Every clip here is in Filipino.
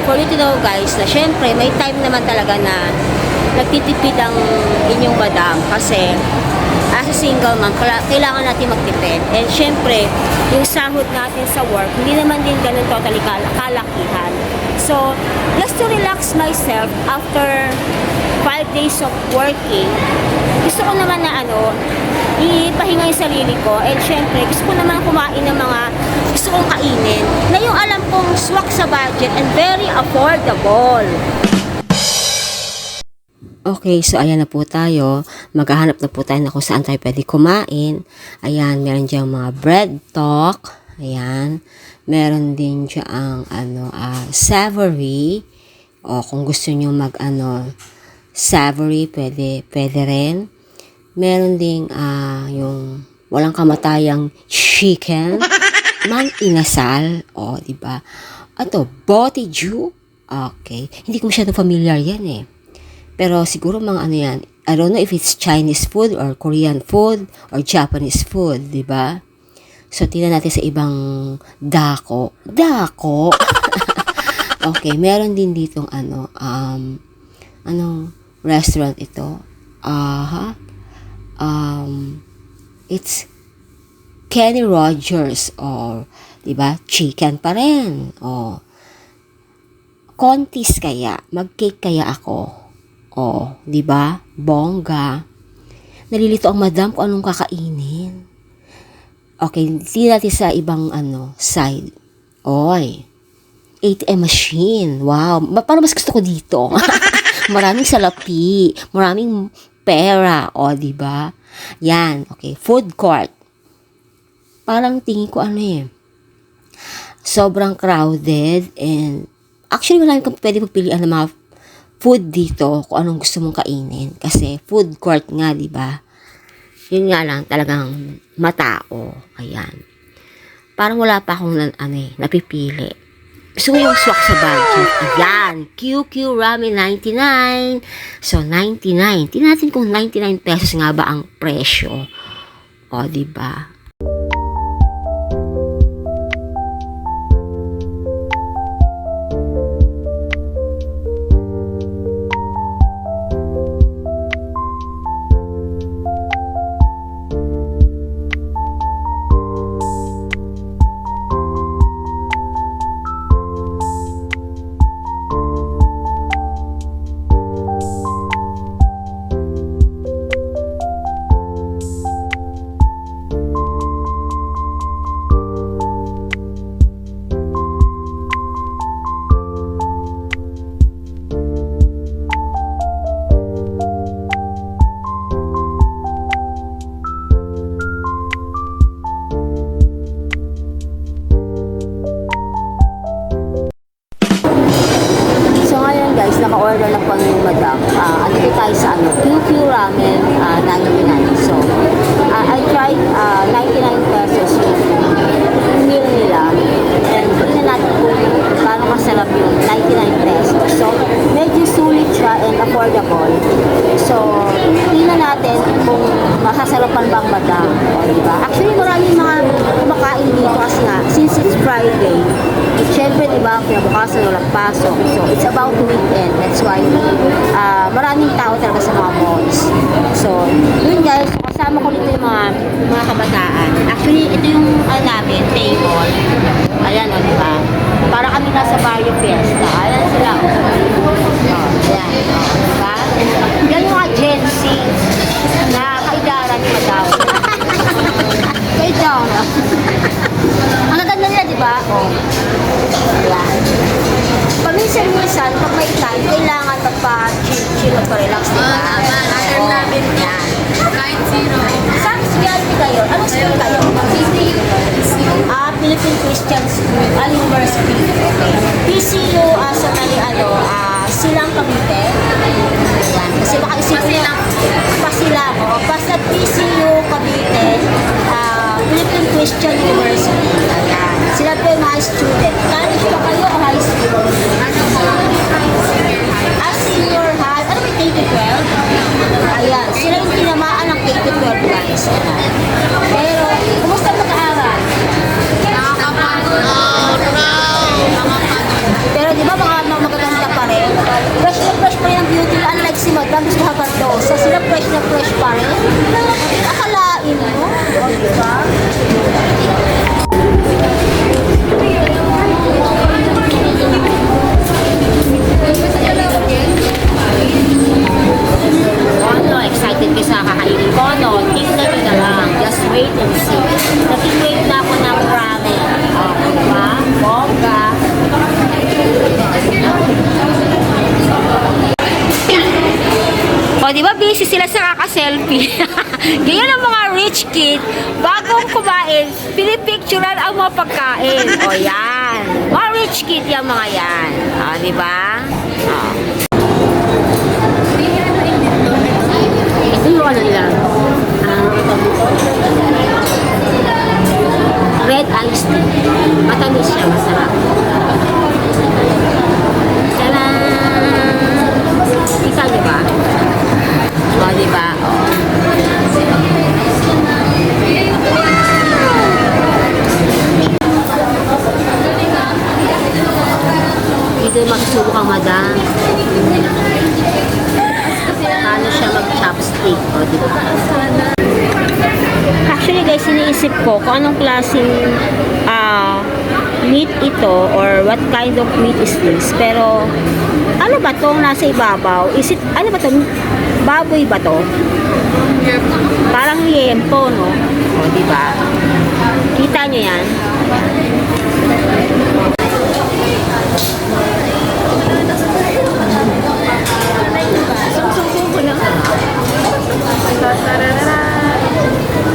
for you to know guys, na syempre may time naman talaga na nagtitipid ang inyong madam kasi as a single mom, kailangan natin magtipid. And syempre, yung sahod natin sa work, hindi naman din ganun totally kalakihan. So, just to relax myself after 5 days of working, gusto ko naman na ipahinga yung sarili ko. And syempre, gusto ko naman kumain ng mga gusto kong kainin na yung alam kong swak sa budget and very affordable. Okay, so ayan na po tayo. Maghahanap na po tayo na kung saan tayo pwede kumain. Ayan, meron diyang mga bread talk. Ayan. Meron din diyang savory. O kung gusto niyo savory, pwede rin. Meron ding yung walang kamatayang chicken. Mang inasal. O, diba? Ato, bote ju. Okay. Hindi ko masyado familiar yan eh. Pero siguro mga yan. I don't know if it's Chinese food or Korean food or Japanese food, di ba? So, tingnan natin sa ibang dako. Dako? Okay, meron din ditong restaurant ito? It's Kenny Rogers or, di ba? Chicken pa rin. Contis kaya? Mag-cake kaya ako? Di ba? Bongga. Nalilito ang madam kung anong kakainin. Okay, tingnan natin sa ibang side. Oy. ATM machine. Wow. Parang mas gusto ko dito. Maraming salapi. Maraming pera. Di ba? Yan. Okay. Food court. Parang tingin ko sobrang crowded and actually marami kang pwede pagpilian ng mga food dito kung anong gusto mong kainin. Kasi food court nga, di ba? Yun nga lang, talagang matao. Ayan. Parang wala pa akong napipili. Gusto ko yung swak sa budget. Ayan. QQ Ramen 99. So, 99. Tingnan natin kung 99 pesos nga ba ang presyo. Di ba? Naka-order na po yung madam. Andito tayo sa QQ Ramen 99. So, I tried 99 pesos yung meal nila. And tingnan natin kung paano kasarap yung 99 pesos. So, medyo sulit siya and affordable. So, tingnan natin kung masasarapan bang madam. Diba? Actually, maraming mga kumakain dito kasi nga, since it's Friday, syempre, diba, kinabukasan walang pasok. So, it's about weekend. That's why, maraming tao talaga sa mga malls. So, yun guys, kasama ko dito yung mga kabataan. Actually, ito yung namin, table. Ayan, diba? Para kami nasa Barrio Fiesta. Ayan sila, ayan, diba? Yan yung mga Gen Z na kaidara ni Madam. Kaidara. Ang gaganda nila, diba? Ayan. Paminsan-minsan, pag may time, kailangan magpa-chill, magpa-relax, diba? Alam namin yan. Kahit zero. Saan specialty kayo? Anong school kayo? Philippine Christian School, University. Okay. PCU, sa Silang Cavite. Ayan. Kasi baka isipin nyo, Pasilang. Basta PCU Cavite, Philippine Christian University. Ayan. Sila po yung mga student. College pa kayo o high school? Senior high. Ano may K-12? Ayan. Sila yung tinamaan ng K-12 guys. Pero, kumusta mag-aaral? Nakakapagod. Oh no! Pero di ba mga O, di ba busy sila sa kaka-selfie? Ganyan ang mga rich kid, bagong kumain, pinipicturean ang mga pagkain. O, yan. Mga rich kid yung mga yan. O, di ba? O. Ito yung ano nila. Red iced tea. Matamis siya, masarap. Kita niyo ba? O, diba? O. Dito magsusubok ang madam. Paano siya mag-chopstick? O, diba? Actually guys, iniisip ko kung anong klaseng meat ito or what kind of meat is this. Pero, ano ba itong nasa ibabaw? Is it, ano ba ito? Baboy ba to? Parang liempo, no? O, diba? Kita nyo yan?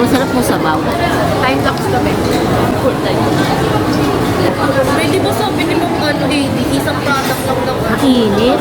Ang sarap ng sabaw. Time lapse kami. Full time. Pwede ba sabi ni Ma'am ano, isang product lang daw. Mainit.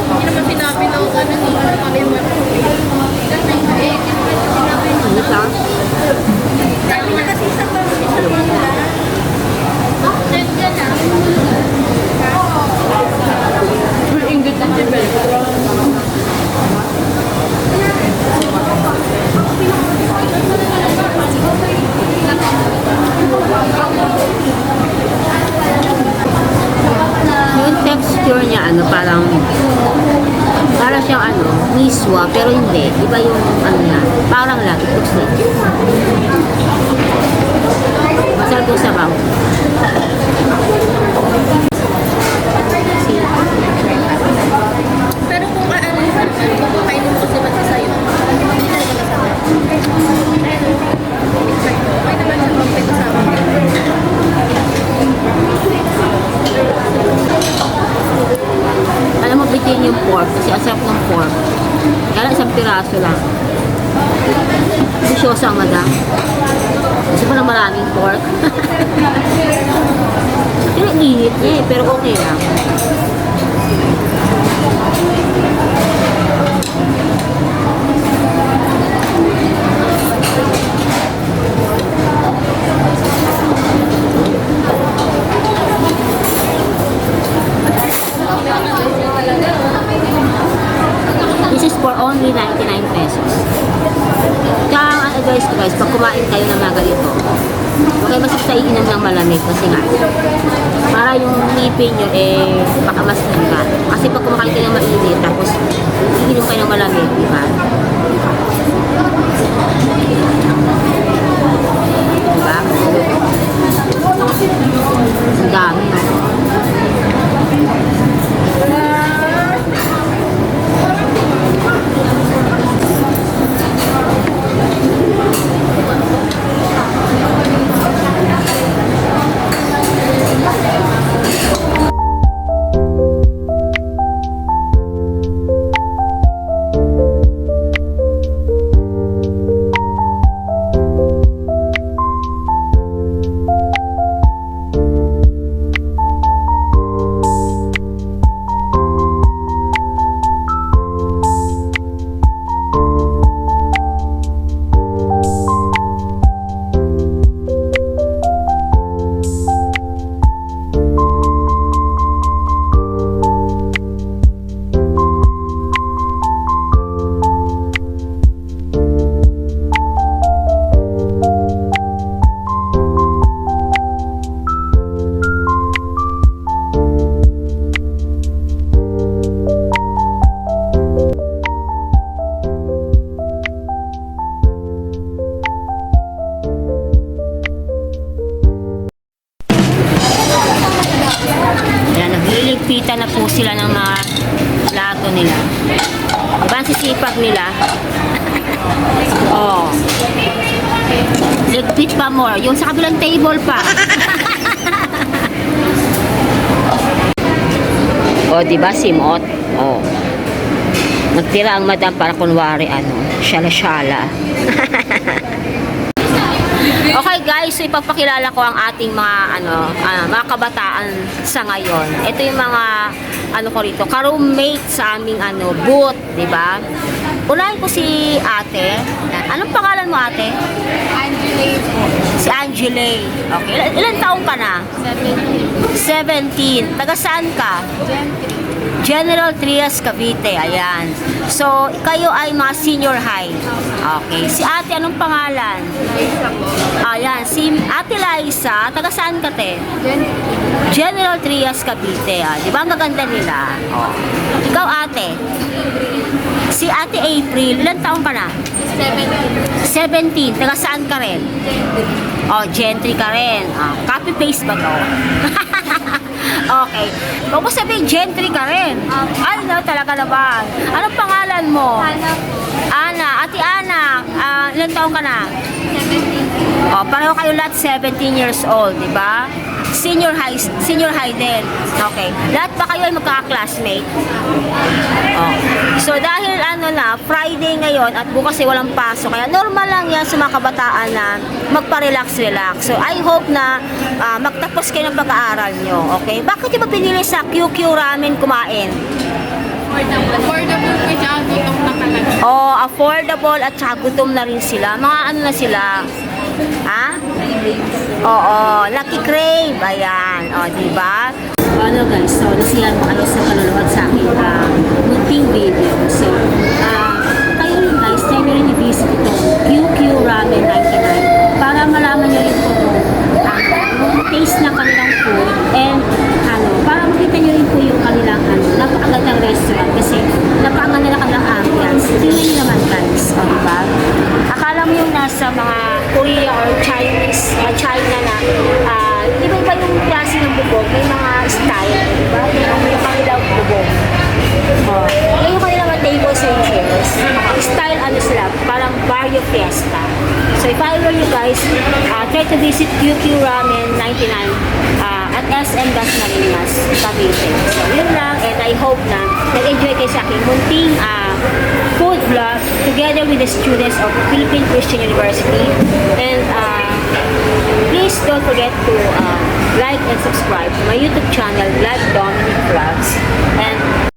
Hindi naman sinabi na ako ano, kami mo. Ano ka? Sabi niya kasi isang product. Ingrid ang jebel. Yung texture niya, ano, parang siyang ano, miswa, pero hindi. Iba yung ano niya. Parang lang, it looks like. Masarap yung sabaw. Pero kung ano, kainin mo kasi ba't sa'yo? Hindi talaga masama. Okay naman siya kung may kasama. Alam mo, bitin yung pork kasi ang sarap ng pork. Kaya isang piraso lang. Bisyosa ang madam. Gusto mo na maraming pork? Pero init niya eh, pero okay lang. This is for only 99 pesos. Kaya ang advice ko guys, pag kumain kayo ng mga ganito, huwag kayo basta iinom ng malamig kasi nga, para yung ngipin nyo eh, baka mas nangga. Kasi pag kumakain kayo ng mainit, tapos iinom kayo ng malamig, di ba? Diba? Ang dami. Nagligpita na po sila ng mga plato nila. Diba ang sisipag nila? Oh. Ligpit pa more. Yung sa kabilang table pa. Oh, diba simot? Oh. Nagtira ang madam para kunwari, syala-syala. Okay guys, so ipapakilala ko ang ating mga mga kabataan sa ngayon. Ito yung mga ko rito, ka-roommate sa aming booth, 'di ba? Unahin ko si Ate. Anong pangalan mo, Ate? Angela po. Si Angela. Okay. Ilan taong ka na? 17. Taga saan ka? General Trias, Cavite. Ayan. So, kayo ay mga senior high. Okay. Si Ate, anong pangalan? Liza po. Ayan. Si Ate Liza, taga saan ka, te? General Trias, Cavite. Di ba ang gaganda nila? Oh. Ikaw, Ate? Si Ate April, ilan taong ka na? 17. Taga saan ka rin? Oh, gentry ka rin. Copy-paste ba to? Okay. Huwag mo sabihin, gentry ka rin. Talaga naman. Anong pangalan mo? Ana po. Ana. Ate Ana, ilan taong ka na? 17. Oh, pareho kayo lahat 17 years old, di ba? Senior high din. Okay. Lahat ba kayo ay magkaka-classmate? Oh. So dahil Friday ngayon at bukas ay walang pasok, kaya normal lang yan sa mga kabataan na magpa-relax. So I hope na magtapos kayo ng pag-aaral nyo. Okay? Bakit nyo ba pinili sa QQ Ramen kumain? Affordable po siya. Gutom na talaga. Oh, affordable at saka gutom na rin sila. Mga na sila? Ha? Oo, lucky crave. Ayan. O, diba? Ano guys, so nasiyan mo kayo sa kaluluwag sa akin munting video. So, kayo rin guys, try nyo rin i-visit itong QQ Ramen 99 para malaman nyo rin po yung taste ng kanilang food and para makita nyo rin po yung kanilang napakagandang restaurant kasi napakaganda na kanilang ambience. Tingnan nyo naman guys, o diba? Akala mo yung nasa mga Korea or Chinese, China na iba-iba yung klase ng bubog, may mga style, diba? Yung kanilang bubog. Yung kanilang tables and chairs, style sila, parang barrio fiesta. So if I were you guys, try to visit QQ Ramen 99 at SM Dasmariñas, Cavite. So yun lang, and I hope na nag-enjoy kayo sa aking munting food vlog together with the students of Philippine Christian University. And please don't forget to like and subscribe to my YouTube channel, Vlog Dominic Vlogs. And